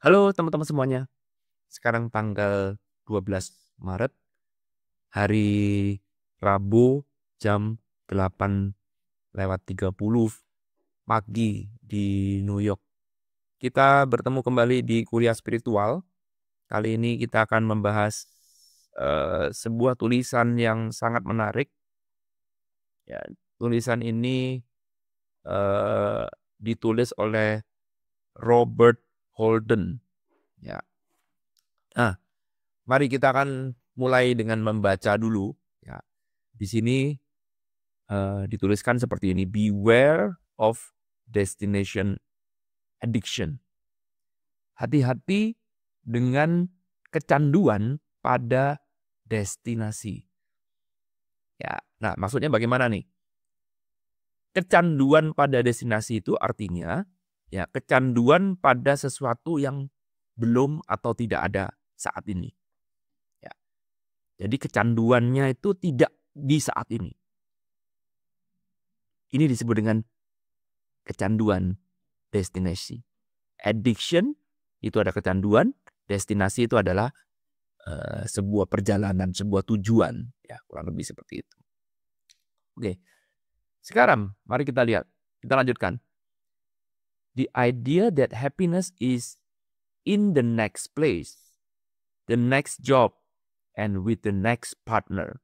Halo teman-teman semuanya. Sekarang tanggal 12 Maret, hari Rabu jam 8:30 pagi di New York. Kita bertemu kembali di kuliah spiritual. Kali ini kita akan membahas sebuah tulisan yang sangat menarik. Ya, tulisan ini eh, ditulis oleh Robert Holden. Ya. Nah, mari kita akan mulai dengan membaca dulu. Ya, di sini dituliskan seperti ini: Beware of destination addiction. Hati-hati dengan kecanduan pada destinasi. Ya, nah maksudnya bagaimana nih? Kecanduan pada destinasi itu artinya ya kecanduan pada sesuatu yang belum atau tidak ada saat ini. Ya, jadi kecanduannya itu tidak di saat ini. Ini disebut dengan kecanduan destinasi. Addiction itu ada kecanduan, destinasi itu adalah sebuah perjalanan, sebuah tujuan, ya kurang lebih seperti itu. Oke, sekarang mari kita lihat, kita lanjutkan. The idea that happiness is in the next place, the next job, and with the next partner.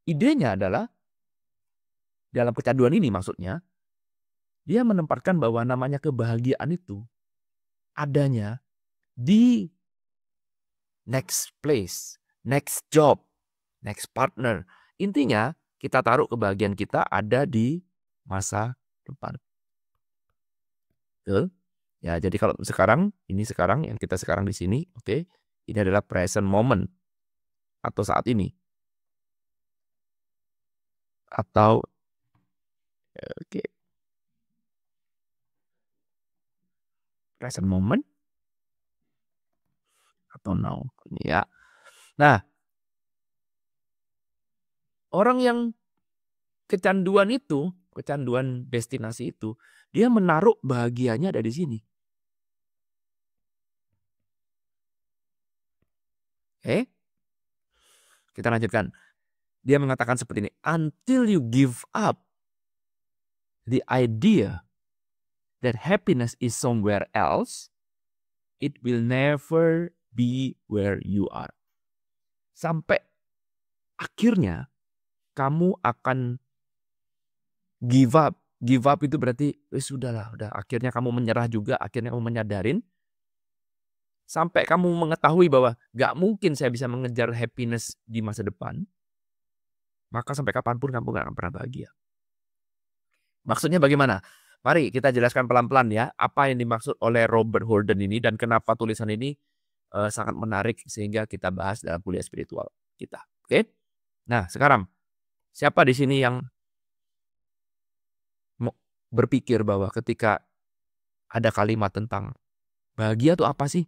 Idenya adalah dalam kecanduan ini maksudnya dia menempatkan bahwa namanya kebahagiaan itu adanya di next place, next job, next partner. Intinya kita taruh kebahagiaan kita ada di masa depan. Betul? Ya, jadi kalau sekarang, ini sekarang yang kita sekarang di sini, oke. Ini adalah present moment atau saat ini. Atau oke, present moment atau now. Ya. Nah, orang yang kecanduan itu, kecanduan destinasi itu, dia menaruh bahagianya ada di sini. Oke. Kita lanjutkan. Dia mengatakan seperti ini, until you give up the idea that happiness is somewhere else, it will never be where you are. Sampai akhirnya kamu akan give up. Give up itu berarti sudahlah, udah akhirnya kamu menyerah juga, akhirnya kamu menyadarin sampai kamu mengetahui bahwa gak mungkin saya bisa mengejar happiness di masa depan, maka sampai kapanpun kamu gak akan pernah bahagia. Maksudnya bagaimana? Mari kita jelaskan pelan-pelan ya, apa yang dimaksud oleh Robert Holden ini dan kenapa tulisan ini sangat menarik sehingga kita bahas dalam kuliah spiritual kita. Oke? Nah, sekarang siapa di sini yang berpikir bahwa ketika ada kalimat tentang bahagia itu apa sih?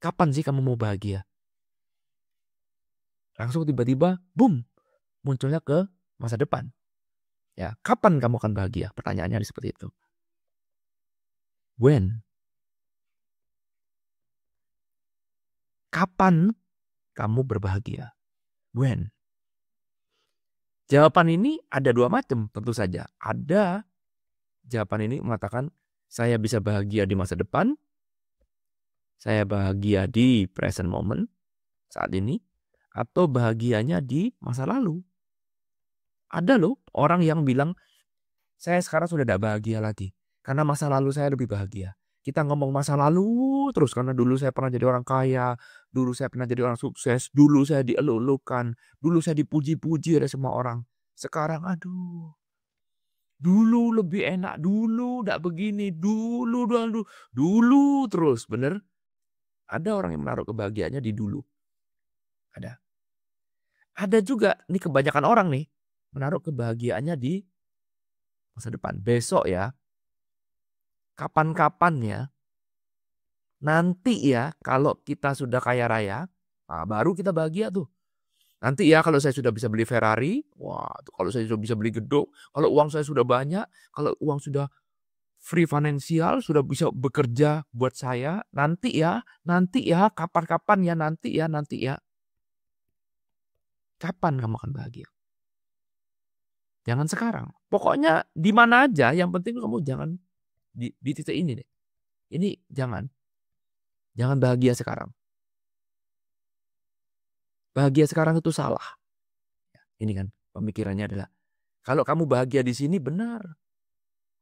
Kapan sih kamu mau bahagia? Langsung tiba-tiba, boom, munculnya ke masa depan. Ya, kapan kamu akan bahagia? Pertanyaannya seperti itu. When? Kapan kamu berbahagia? When? Jawaban ini ada dua macam tentu saja. Ada jawaban ini mengatakan saya bisa bahagia di masa depan, saya bahagia di present moment saat ini, atau bahagianya di masa lalu. Ada loh orang yang bilang saya sekarang sudah tidak bahagia lagi karena masa lalu saya lebih bahagia. Kita ngomong masa lalu terus karena dulu saya pernah jadi orang kaya, dulu saya pernah jadi orang sukses, dulu saya dieluk-elukan, dulu saya dipuji-puji oleh semua orang. Sekarang aduh, dulu lebih enak, dulu tidak begini, dulu terus, bener? Ada orang yang menaruh kebahagiaannya di dulu. Ada. Ada juga, nih kebanyakan orang nih, menaruh kebahagiaannya di masa depan. Besok ya, kapan-kapan ya, nanti ya kalau kita sudah kaya raya, nah baru kita bahagia tuh. Nanti ya kalau saya sudah bisa beli Ferrari, wah kalau saya sudah bisa beli gedung, kalau uang saya sudah banyak, kalau uang sudah free finansial, sudah bisa bekerja buat saya, nanti ya, kapan-kapan ya, nanti ya. Kapan kamu akan bahagia? Jangan sekarang. Pokoknya di mana aja, yang penting kamu jangan di titik ini deh. Ini jangan bahagia sekarang. Bahagia sekarang itu salah. Ini kan pemikirannya adalah, kalau kamu bahagia di sini benar,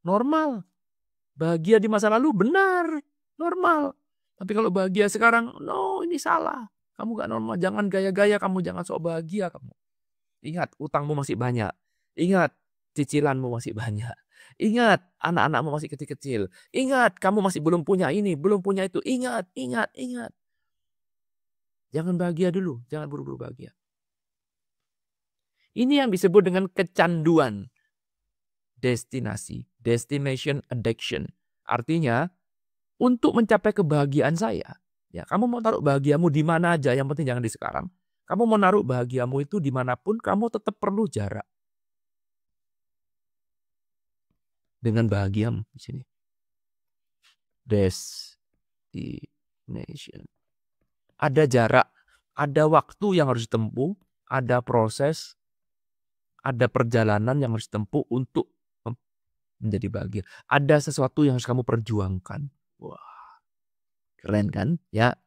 normal. Bahagia di masa lalu benar, normal. Tapi kalau bahagia sekarang, no, ini salah. Kamu gak normal, jangan gaya-gaya kamu, jangan sok bahagia kamu. Ingat, utangmu masih banyak. Ingat, cicilanmu masih banyak. Ingat, anak-anakmu masih kecil-kecil. Ingat, kamu masih belum punya ini, belum punya itu. Ingat. Jangan bahagia dulu, jangan buru-buru bahagia. Ini yang disebut dengan kecanduan. Destination addiction. Artinya, untuk mencapai kebahagiaan saya, ya kamu mau taruh bahagiamu di mana aja, yang penting jangan di sekarang. Kamu mau naruh bahagiamu itu dimanapun, kamu tetap perlu jarak dengan bahagiamu di sini. Destination. Ada jarak, ada waktu yang harus ditempuh, ada proses, ada perjalanan yang harus ditempuh untuk menjadi bahagia. Ada sesuatu yang harus kamu perjuangkan. Wah, keren kan? Ya.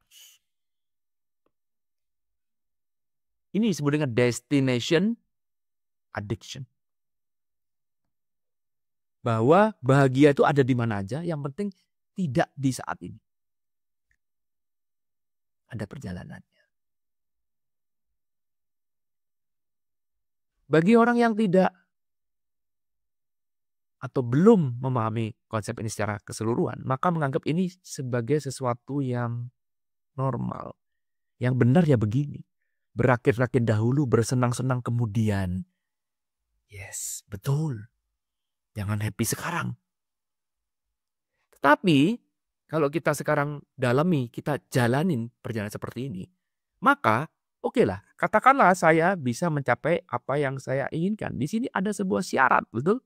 Ini disebut dengan destination addiction. Bahwa bahagia itu ada di mana aja, yang penting tidak di saat ini. Ada perjalanannya. Bagi orang yang tidak atau belum memahami konsep ini secara keseluruhan, maka menganggap ini sebagai sesuatu yang normal. Yang benar ya begini. Berakit-rakit dahulu, bersenang-senang kemudian. Yes, betul. Jangan happy sekarang. Tetapi, kalau kita sekarang dalami, kita jalanin perjalanan seperti ini, maka oke lah, katakanlah saya bisa mencapai apa yang saya inginkan. Di sini ada sebuah syarat, betul?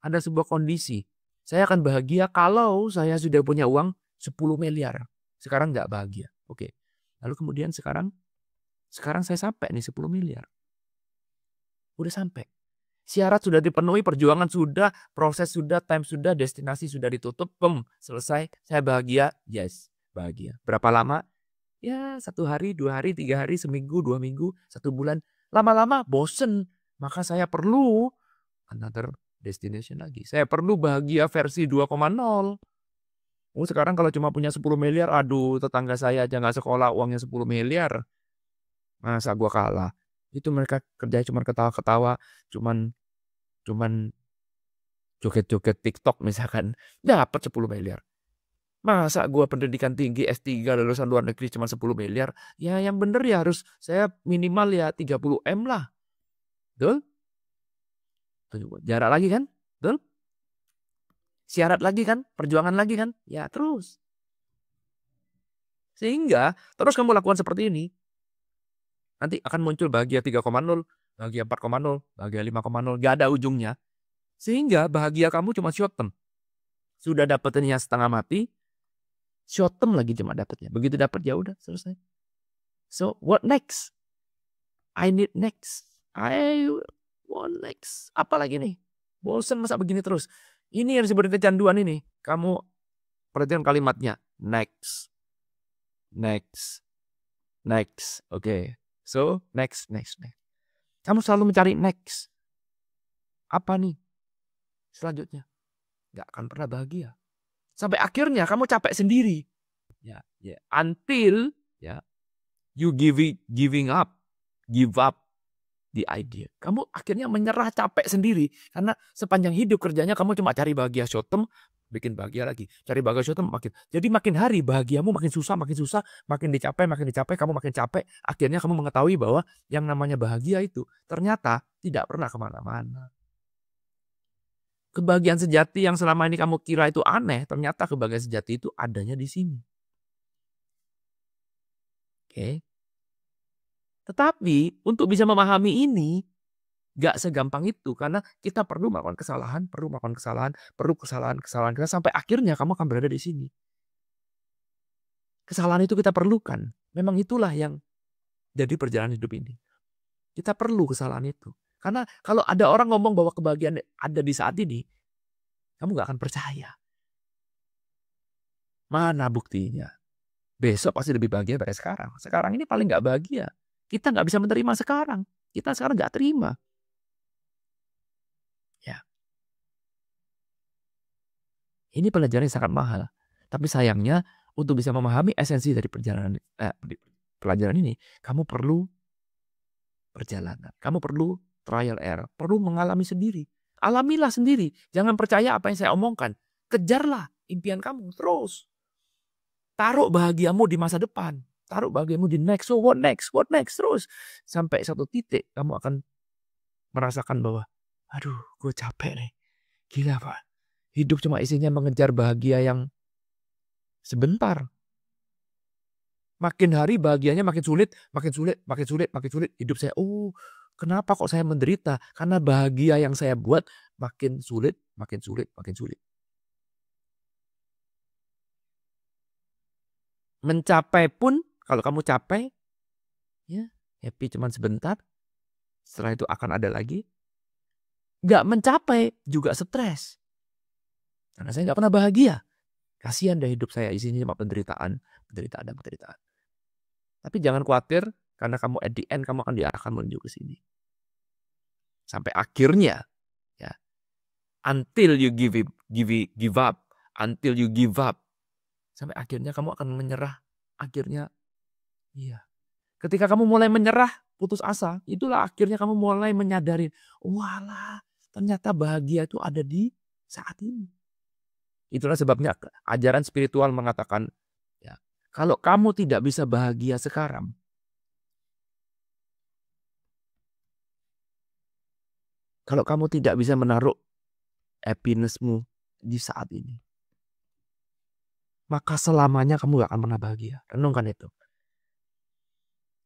Ada sebuah kondisi. Saya akan bahagia kalau saya sudah punya uang 10 miliar. Sekarang nggak bahagia. Oke. Lalu kemudian sekarang saya sampai nih 10 miliar. Udah sampai. Syarat sudah dipenuhi, perjuangan sudah, proses sudah, time sudah, destinasi sudah ditutup. Selesai. Saya bahagia. Yes, bahagia. Berapa lama? Ya 1 hari, 2 hari, 3 hari, seminggu, 2 minggu, 1 bulan. Lama-lama bosen. Maka saya perlu another destination lagi. Saya perlu bahagia versi 2.0. Sekarang kalau cuma punya 10 miliar, aduh tetangga saya aja nggak sekolah uangnya 10 miliar. Masa gua kalah? Itu mereka kerjanya cuma ketawa-ketawa, cuman joget-joget TikTok misalkan, dapat 10 miliar. Masa gua pendidikan tinggi S3 lulusan luar negeri cuma 10 miliar? Ya yang bener ya harus saya minimal ya 30 M lah. Betul? Jarak lagi kan? Betul? Syarat lagi kan? Perjuangan lagi kan? Ya terus. Sehingga terus kamu lakukan seperti ini. Nanti akan muncul bahagia 3.0, bahagia 4.0, bahagia 5.0. Gak ada ujungnya. Sehingga bahagia kamu cuma short term. Sudah dapatnya setengah mati. Short term lagi cuma dapatnya. Begitu dapat ya udah selesai. So what next? I need next. I want next. Apa lagi nih? Bosan masa begini terus. Ini yang disebut kecanduan ini. Kamu perhatikan kalimatnya. Next. Oke. So next. Kamu selalu mencari next. Apa nih? Selanjutnya. Gak akan pernah bahagia. Sampai akhirnya kamu capek sendiri. Ya. Until you give up the idea. Kamu akhirnya menyerah, capek sendiri. Karena sepanjang hidup kerjanya kamu cuma cari bahagia short term, bikin bahagia lagi. Cari bahagia short term, jadi makin hari bahagiamu makin susah, makin dicapai, kamu makin capek. Akhirnya kamu mengetahui bahwa yang namanya bahagia itu ternyata tidak pernah kemana-mana. Kebahagiaan sejati yang selama ini kamu kira itu aneh, ternyata kebahagiaan sejati itu adanya di sini. Oke. Tetapi untuk bisa memahami ini, Gak segampang itu karena kita perlu melakukan kesalahan, perlu melakukan kesalahan, perlu kesalahan kita sampai akhirnya kamu akan berada di sini. Kesalahan itu kita perlukan. Memang itulah yang jadi perjalanan hidup ini. Kita perlu kesalahan itu. Karena kalau ada orang ngomong bahwa kebahagiaan ada di saat ini, kamu gak akan percaya. Mana buktinya? Besok pasti lebih bahagia dari sekarang. Sekarang ini paling gak bahagia. Kita gak bisa menerima sekarang. Kita sekarang gak terima. Ya. Ini pelajaran yang sangat mahal. Tapi sayangnya untuk bisa memahami esensi dari pelajaran ini, kamu perlu perjalanan. Kamu perlu trial error. Perlu mengalami sendiri. Alamilah sendiri. Jangan percaya apa yang saya omongkan. Kejarlah impian kamu terus. Taruh bahagiamu di masa depan. Taruh bahagiamu di next. So what next? What next? Terus. Sampai satu titik kamu akan merasakan bahwa, aduh gue capek nih. Gila Pak. Hidup cuma isinya mengejar bahagia yang sebentar. Makin hari bahagianya makin sulit, makin sulit, makin sulit, makin sulit. Hidup saya, oh kenapa kok saya menderita? Karena bahagia yang saya buat makin sulit, makin sulit, makin sulit. Mencapai pun, kalau kamu capai, ya happy cuman sebentar. Setelah itu akan ada lagi. Gak mencapai juga stres. Karena saya gak pernah bahagia. Kasihan deh hidup saya, isinya cuma penderitaan, penderitaan, dan penderitaan. Tapi jangan khawatir, karena kamu at the end, kamu akan diarahkan menuju ke sini. Sampai akhirnya, ya, until you give up, until you give up, sampai akhirnya kamu akan menyerah. Akhirnya, iya. Ketika kamu mulai menyerah, putus asa, itulah akhirnya kamu mulai menyadari, walah, ternyata bahagia itu ada di saat ini. Itulah sebabnya ajaran spiritual mengatakan, ya, kalau kamu tidak bisa bahagia sekarang, kalau kamu tidak bisa menaruh happiness-mu di saat ini, maka selamanya kamu gak akan pernah bahagia. Renungkan itu.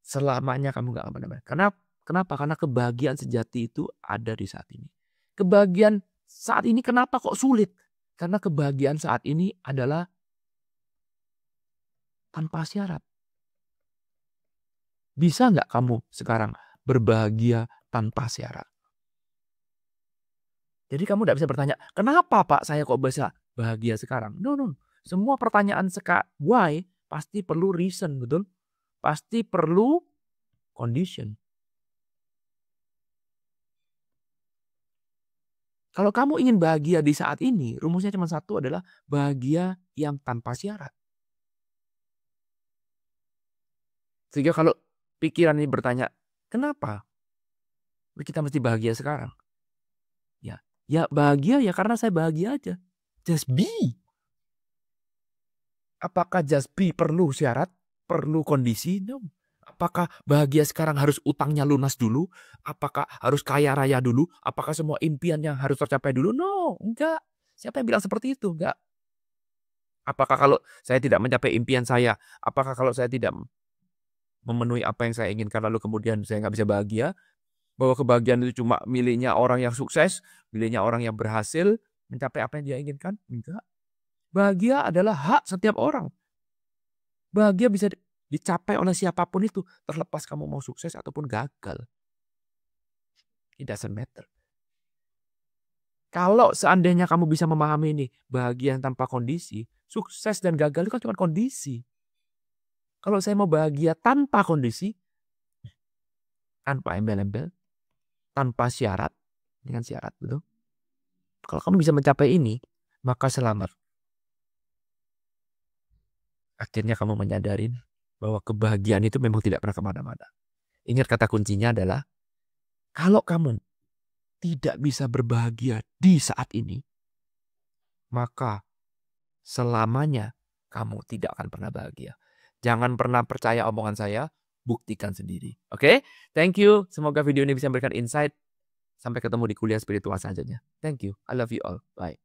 Selamanya kamu gak akan pernah bahagia. Kenapa? Karena kebahagiaan sejati itu ada di saat ini. Kebahagiaan saat ini kenapa kok sulit? Karena kebahagiaan saat ini adalah tanpa syarat. Bisa nggak kamu sekarang berbahagia tanpa syarat? Jadi kamu tidak bisa bertanya, kenapa Pak saya kok bisa bahagia sekarang? No. Semua pertanyaan why pasti perlu reason, betul? Pasti perlu condition. Kalau kamu ingin bahagia di saat ini, rumusnya cuma satu, adalah bahagia yang tanpa syarat. Sehingga kalau pikiran ini bertanya, kenapa kita mesti bahagia sekarang? Ya bahagia ya karena saya bahagia aja. Just be. Apakah just be perlu syarat? Perlu kondisi? No. Apakah bahagia sekarang harus utangnya lunas dulu? Apakah harus kaya raya dulu? Apakah semua impian yang harus tercapai dulu? No, enggak. Siapa yang bilang seperti itu? Enggak. Apakah kalau saya tidak mencapai impian saya, apakah kalau saya tidak memenuhi apa yang saya inginkan lalu kemudian saya nggak bisa bahagia? Bahwa kebahagiaan itu cuma miliknya orang yang sukses, miliknya orang yang berhasil mencapai apa yang dia inginkan? Enggak. Bahagia adalah hak setiap orang. Bahagia bisa dicapai oleh siapapun itu, terlepas kamu mau sukses ataupun gagal. It doesn't matter. Kalau seandainya kamu bisa memahami ini, bahagia tanpa kondisi, sukses dan gagal itu kan cuma kondisi. Kalau saya mau bahagia tanpa kondisi, tanpa embel-embel, tanpa syarat, dengan syarat, betul? Kalau kamu bisa mencapai ini, maka selamat. Akhirnya kamu menyadari bahwa kebahagiaan itu memang tidak pernah kemana-mana. Ingat kata kuncinya adalah, kalau kamu tidak bisa berbahagia di saat ini, maka selamanya kamu tidak akan pernah bahagia. Jangan pernah percaya omongan saya, buktikan sendiri. Oke? Thank you. Semoga video ini bisa memberikan insight. Sampai ketemu di kuliah spiritual selanjutnya. Thank you. I love you all. Bye.